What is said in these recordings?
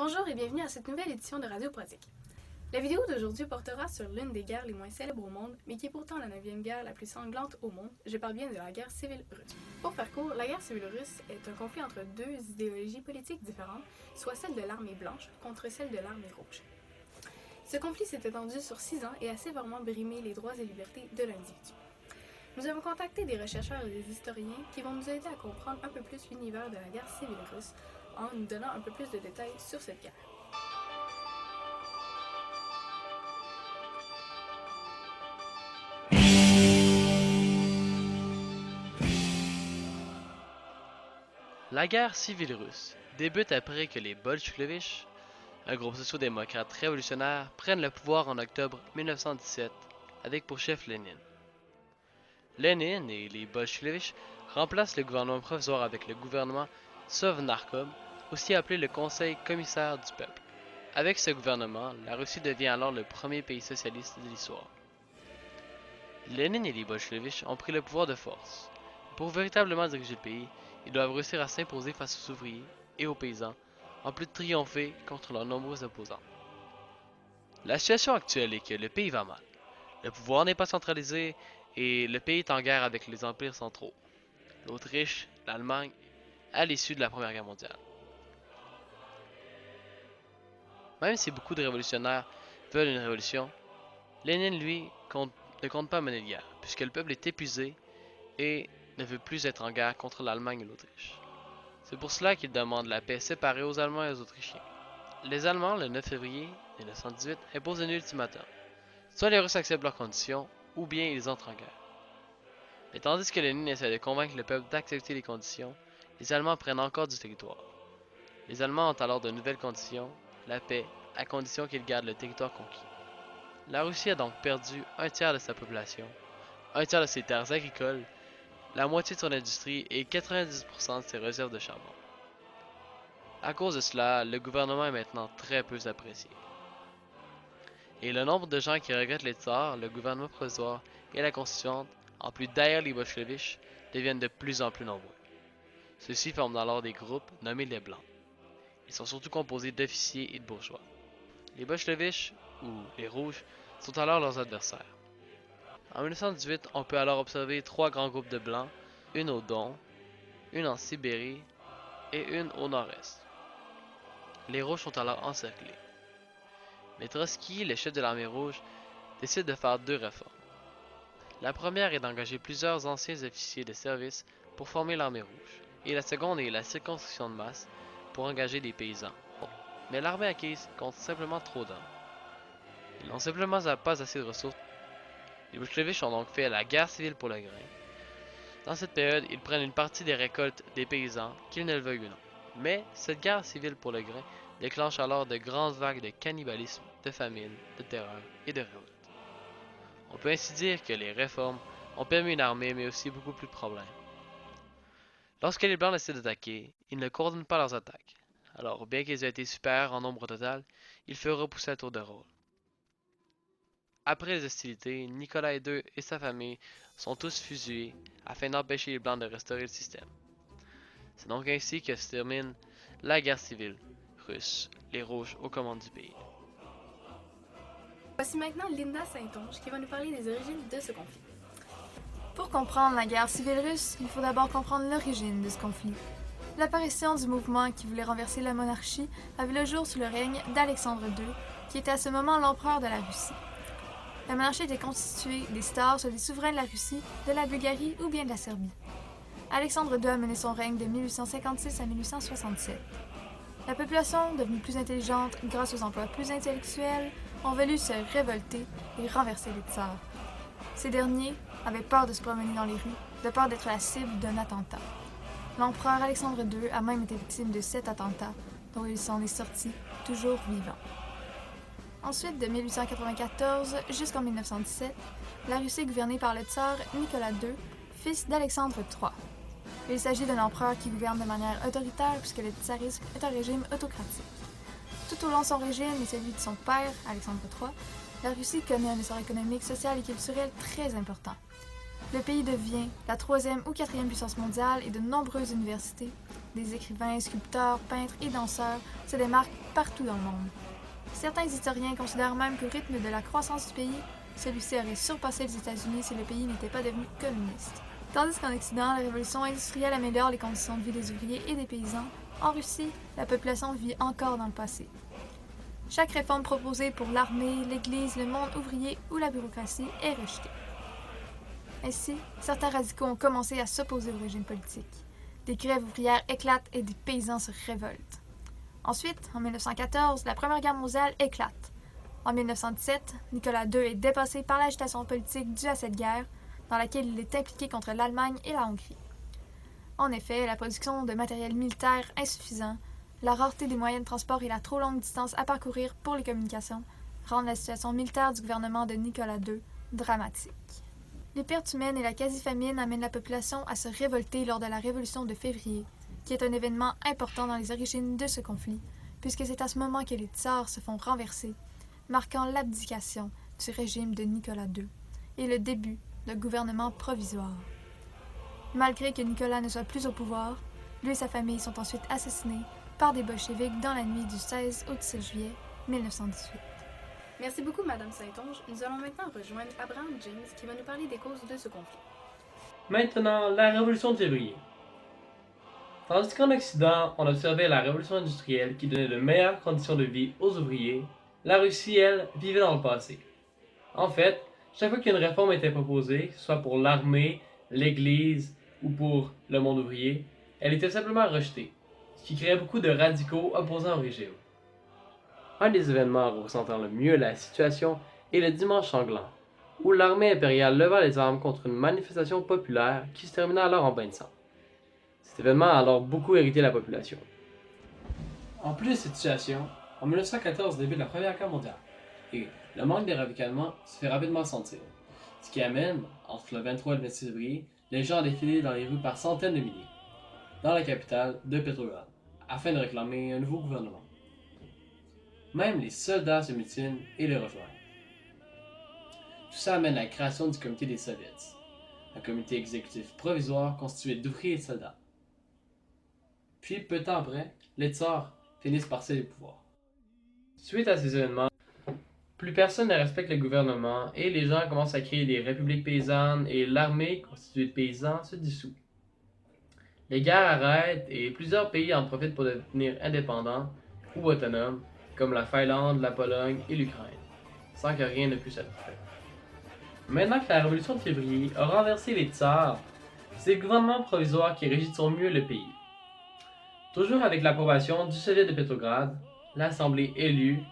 Bonjour et bienvenue à cette nouvelle édition de Radio Pratique. La vidéo d'aujourd'hui portera sur l'une des guerres les moins célèbres au monde, mais qui est pourtant la 9e guerre la plus sanglante au monde. Je parle bien de la guerre civile russe. Pour faire court, la guerre civile russe est un conflit entre deux idéologies politiques différentes, soit celle de l'armée blanche contre celle de l'armée rouge. Ce conflit s'est étendu sur 6 ans et a sévèrement brimé les droits et libertés de l'individu. Nous avons contacté des chercheurs et des historiens qui vont nous aider à comprendre un peu plus l'univers de la guerre civile russe en nous donnant un peu plus de détails sur cette guerre. La guerre civile russe débute après que les Bolcheviks, un groupe socio-démocrate révolutionnaire, prennent le pouvoir en octobre 1917 avec pour chef Lénine. Lénine et les Bolcheviks remplacent le gouvernement provisoire avec le gouvernement Sovnarkom, aussi appelé le Conseil commissaire du peuple. Avec ce gouvernement, la Russie devient alors le premier pays socialiste de l'histoire. Lénine et les Bolcheviks ont pris le pouvoir de force. Pour véritablement diriger le pays, ils doivent réussir à s'imposer face aux ouvriers et aux paysans, en plus de triompher contre leurs nombreux opposants. La situation actuelle est que le pays va mal. Le pouvoir n'est pas centralisé et le pays est en guerre avec les empires centraux, l'Autriche, l'Allemagne, à l'issue de la Première Guerre mondiale. Même si beaucoup de révolutionnaires veulent une révolution, Lénine, lui, ne compte pas mener de guerre, puisque le peuple est épuisé et ne veut plus être en guerre contre l'Allemagne et l'Autriche. C'est pour cela qu'il demande la paix séparée aux Allemands et aux Autrichiens. Les Allemands, le 9 février 1918, imposent un ultimatum. Soit les Russes acceptent leurs conditions, ou bien ils entrent en guerre. Mais tandis que Lénine essaie de convaincre le peuple d'accepter les conditions, les Allemands prennent encore du territoire. Les Allemands ont alors de nouvelles conditions, la paix, à condition qu'ils gardent le territoire conquis. La Russie a donc perdu un tiers de sa population, un tiers de ses terres agricoles, la moitié de son industrie et 90% de ses réserves de charbon. À cause de cela, le gouvernement est maintenant très peu apprécié. Et le nombre de gens qui regrettent les tsars, le gouvernement provisoire et la constituante, en plus derrière les bolcheviks, deviennent de plus en plus nombreux. Ceux-ci forment alors des groupes nommés les Blancs. Ils sont surtout composés d'officiers et de bourgeois. Les bolcheviks, ou les Rouges, sont alors leurs adversaires. En 1918, on peut alors observer 3 grands groupes de Blancs, une au Don, une en Sibérie et une au nord-est. Les Rouges sont alors encerclés. Mais Trotsky, le chef de l'armée rouge, décide de faire 2 réformes. La première est d'engager plusieurs anciens officiers de service pour former l'armée rouge, et la seconde est la circonscription de masse pour engager des paysans. Mais l'armée acquise compte simplement trop d'hommes. Ils n'ont simplement pas assez de ressources. Les bolcheviks ont donc fait la guerre civile pour le grain. Dans cette période, ils prennent une partie des récoltes des paysans, qu'ils ne le veuillent ou non. Mais cette guerre civile pour le grain déclenche alors de grandes vagues de cannibalisme, de famine, de terreur et de révolte. On peut ainsi dire que les réformes ont permis une armée mais aussi beaucoup plus de problèmes. Lorsque les Blancs décident d'attaquer, ils ne coordonnent pas leurs attaques. Alors, bien qu'ils aient été supérieurs en nombre total, ils furent repoussés à tour de rôle. Après les hostilités, Nicolas II et sa famille sont tous fusillés afin d'empêcher les Blancs de restaurer le système. C'est donc ainsi que se termine la guerre civile russe, les Rouges aux commandes du pays. Voici maintenant Linda Saint-Onge qui va nous parler des origines de ce conflit. Pour comprendre la guerre civile russe, il faut d'abord comprendre l'origine de ce conflit. L'apparition du mouvement qui voulait renverser la monarchie avait le jour sous le règne d'Alexandre II, qui était à ce moment l'empereur de la Russie. La monarchie était constituée des stars, soit des souverains de la Russie, de la Bulgarie ou bien de la Serbie. Alexandre II a mené son règne de 1856 à 1867. La population, devenue plus intelligente grâce aux emplois plus intellectuels, ont voulu se révolter et renverser les tsars. Ces derniers avaient peur de se promener dans les rues, de peur d'être la cible d'un attentat. L'empereur Alexandre II a même été victime de 7 attentats, dont il s'en est sorti toujours vivant. Ensuite, de 1894 jusqu'en 1917, la Russie est gouvernée par le tsar Nicolas II, fils d'Alexandre III. Il s'agit d'un empereur qui gouverne de manière autoritaire puisque le tsarisme est un régime autocratique. Tout au long de son régime et celui de son père, Alexandre III, la Russie connaît un essor économique, social et culturel très important. Le pays devient la 3e ou 4e puissance mondiale et de nombreuses universités Des écrivains, sculpteurs, peintres et danseurs se démarquent partout dans le monde. Certains historiens considèrent même qu'au rythme de la croissance du pays, celui-ci aurait surpassé les États-Unis si le pays n'était pas devenu communiste. Tandis qu'en Occident, la révolution industrielle améliore les conditions de vie des ouvriers et des paysans, en Russie, la population vit encore dans le passé. Chaque réforme proposée pour l'armée, l'Église, le monde ouvrier ou la bureaucratie est rejetée. Ainsi, certains radicaux ont commencé à s'opposer au régime politique. Des grèves ouvrières éclatent et des paysans se révoltent. Ensuite, en 1914, la Première Guerre mondiale éclate. En 1917, Nicolas II est dépassé par l'agitation politique due à cette guerre, dans laquelle il est impliqué contre l'Allemagne et la Hongrie. En effet, la production de matériel militaire insuffisant, la rareté des moyens de transport et la trop longue distance à parcourir pour les communications rendent la situation militaire du gouvernement de Nicolas II dramatique. Les pertes humaines et la quasi-famine amènent la population à se révolter lors de la Révolution de février, qui est un événement important dans les origines de ce conflit, puisque c'est à ce moment que les tsars se font renverser, marquant l'abdication du régime de Nicolas II et le début d'un gouvernement provisoire. Malgré que Nicolas ne soit plus au pouvoir, lui et sa famille sont ensuite assassinés par des bolcheviks dans la nuit du 16 au 17 juillet 1918. Merci beaucoup, Madame Saintonge. Nous allons maintenant rejoindre Abraham James qui va nous parler des causes de ce conflit. Maintenant, la révolution de février. Tandis qu'en Occident, on observait la révolution industrielle qui donnait de meilleures conditions de vie aux ouvriers, la Russie, elle, vivait dans le passé. En fait, chaque fois qu'une réforme était proposée, soit pour l'armée, l'Église ou pour le monde ouvrier, elle était simplement rejetée, ce qui créait beaucoup de radicaux opposants au régime. Un des événements représentant le mieux la situation est le dimanche sanglant, où l'armée impériale leva les armes contre une manifestation populaire qui se termina alors en bain de sang. Cet événement a alors beaucoup irrité la population. En plus de cette situation, en 1914 débute la Première Guerre mondiale, et le manque de ravitaillement se fait rapidement sentir, ce qui amène, entre le 23 et le 26 février, les gens à défiler dans les rues par centaines de milliers, dans la capitale de Petrograd, afin de réclamer un nouveau gouvernement. Même les soldats se mutinent et les rejoignent. Tout ça amène à la création du comité des Soviets, un comité exécutif provisoire constitué d'ouvriers et de soldats. Puis, peu de temps après, les tsars finissent par céder le pouvoir. Suite à ces événements, plus personne ne respecte le gouvernement et les gens commencent à créer des républiques paysannes et l'armée, constituée de paysans, se dissout. Les guerres arrêtent et plusieurs pays en profitent pour devenir indépendants ou autonomes, comme la Finlande, la Pologne et l'Ukraine, sans que rien ne puisse être fait. Maintenant que la révolution de février a renversé les tsars, c'est le gouvernement provisoire qui régit de son mieux le pays. Toujours avec l'approbation du Soviet de Petrograd, l'Assemblée élue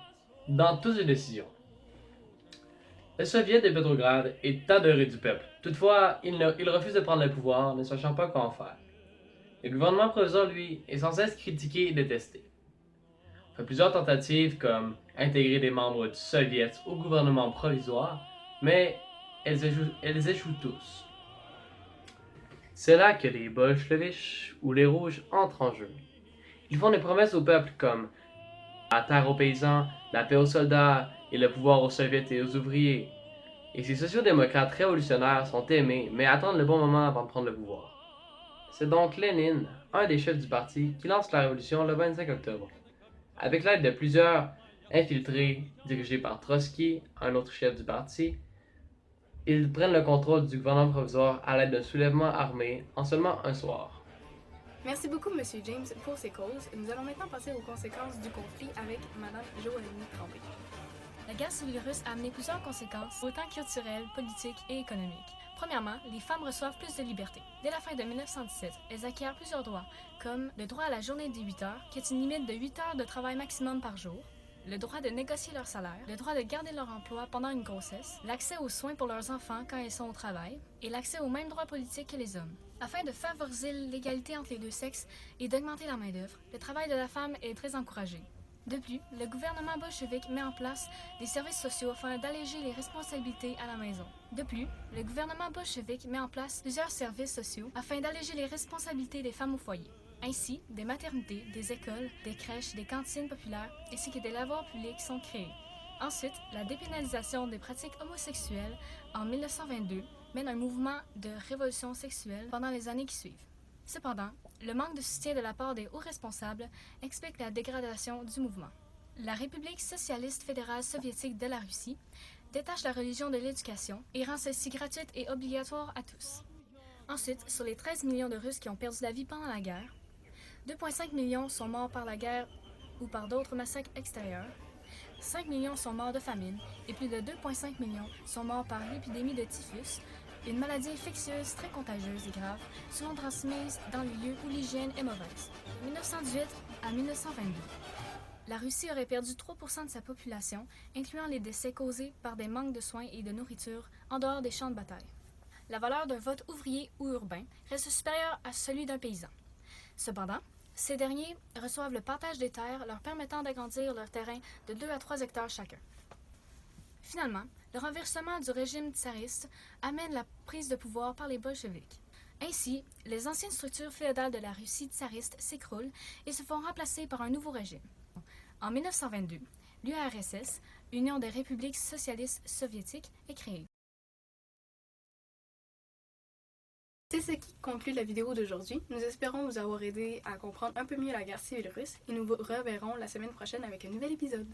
dans toutes les décisions. Le Soviet de Petrograd est adoré du peuple. Toutefois, il refuse de prendre le pouvoir, ne sachant pas quoi en faire. Le gouvernement provisoire, lui, est sans cesse critiqué et détesté. On fait plusieurs tentatives comme intégrer des membres du Soviet au gouvernement provisoire, mais elles échouent tous. C'est là que les bolcheviks ou les rouges entrent en jeu. Ils font des promesses au peuple comme la terre aux paysans, la paix aux soldats et le pouvoir aux soviets et aux ouvriers. Et ces sociodémocrates révolutionnaires sont aimés, mais attendent le bon moment avant de prendre le pouvoir. C'est donc Lénine, un des chefs du parti, qui lance la révolution le 25 octobre. Avec l'aide de plusieurs infiltrés dirigés par Trotsky, un autre chef du parti, ils prennent le contrôle du gouvernement provisoire à l'aide d'un soulèvement armé en seulement un soir. Merci beaucoup, Monsieur James, pour ces causes. Nous allons maintenant passer aux conséquences du conflit avec Madame Joanie Tremblay. La guerre civile russe a amené plusieurs conséquences, autant culturelles, politiques et économiques. Premièrement, les femmes reçoivent plus de liberté. Dès la fin de 1917, elles acquièrent plusieurs droits, comme le droit à la journée de 8 heures, qui est une limite de 8 heures de travail maximum par jour, le droit de négocier leur salaire, le droit de garder leur emploi pendant une grossesse, l'accès aux soins pour leurs enfants quand ils sont au travail, et l'accès aux mêmes droits politiques que les hommes. Afin de favoriser l'égalité entre les deux sexes et d'augmenter la main-d'œuvre, le travail de la femme est très encouragé. De plus, le gouvernement bolchevique met en place des services sociaux afin d'alléger les responsabilités à la maison. De plus, le gouvernement bolchevique met en place plusieurs services sociaux afin d'alléger les responsabilités des femmes au foyer. Ainsi, des maternités, des écoles, des crèches, des cantines populaires ainsi que des lavoirs publics sont créés. Ensuite, la dépénalisation des pratiques homosexuelles en 1922 mène un mouvement de révolution sexuelle pendant les années qui suivent. Cependant, le manque de soutien de la part des hauts responsables explique la dégradation du mouvement. La République socialiste fédérale soviétique de la Russie détache la religion de l'éducation et rend celle-ci gratuite et obligatoire à tous. Ensuite, sur les 13 millions de Russes qui ont perdu la vie pendant la guerre, 2,5 millions sont morts par la guerre ou par d'autres massacres extérieurs, 5 millions sont morts de famine et plus de 2,5 millions sont morts par l'épidémie de typhus, une maladie infectieuse très contagieuse et grave, souvent transmise dans les lieux où l'hygiène est mauvaise. De 1918 à 1922, la Russie aurait perdu 3% de sa population, incluant les décès causés par des manques de soins et de nourriture en dehors des champs de bataille. La valeur d'un vote ouvrier ou urbain reste supérieure à celui d'un paysan. Cependant, ces derniers reçoivent le partage des terres leur permettant d'agrandir leur terrain de 2 à 3 hectares chacun. Finalement, le renversement du régime tsariste amène la prise de pouvoir par les bolcheviks. Ainsi, les anciennes structures féodales de la Russie tsariste s'écroulent et se font remplacer par un nouveau régime. En 1922, l'URSS, Union des républiques socialistes soviétiques, est créée. C'est ce qui conclut la vidéo d'aujourd'hui. Nous espérons vous avoir aidé à comprendre un peu mieux la guerre civile russe et nous vous reverrons la semaine prochaine avec un nouvel épisode.